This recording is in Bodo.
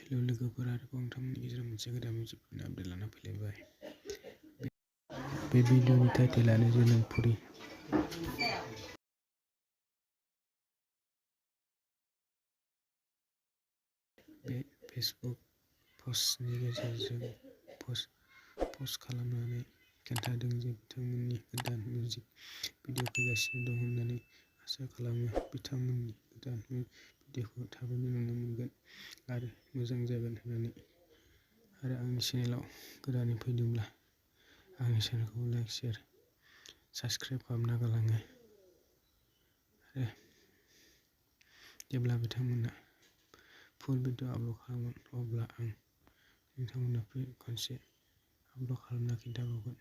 हेलौ लोगोफोर, आरोबाव नोंथांमोननि गेजेराव मोनसे गोदान मिउजिक आपडेट लाना फैलायबाय। बे भिडिअनि टाइटेलानो जोनोमफुरि। बे फेसबुक पस्टनि गेजेरजों पस्ट खालामनानै खोन्थादों जे बिथांमोननि गोदान मिउजिक भिडिअ फैगासिनो दं होननानै आसा खालामो। बिथांमोननि गोदान भिडिअखौ थाबैनो नुनो मोनगोन आरो मोजां जागोन होननानै। आरो आंनि चेनेलाव गोदानै फैदोंब्ला आंनि चेनेलखौ लाइक, शेयार, साबस्क्राइब खालामना गालाङो। आरो जेब्ला बिथांमोना फुल भिडिअ आपल'ड खालामगोन अब्ला आं नोंथांमोननो खनसे आपल'ड खालामना खिन्थाबावगोन।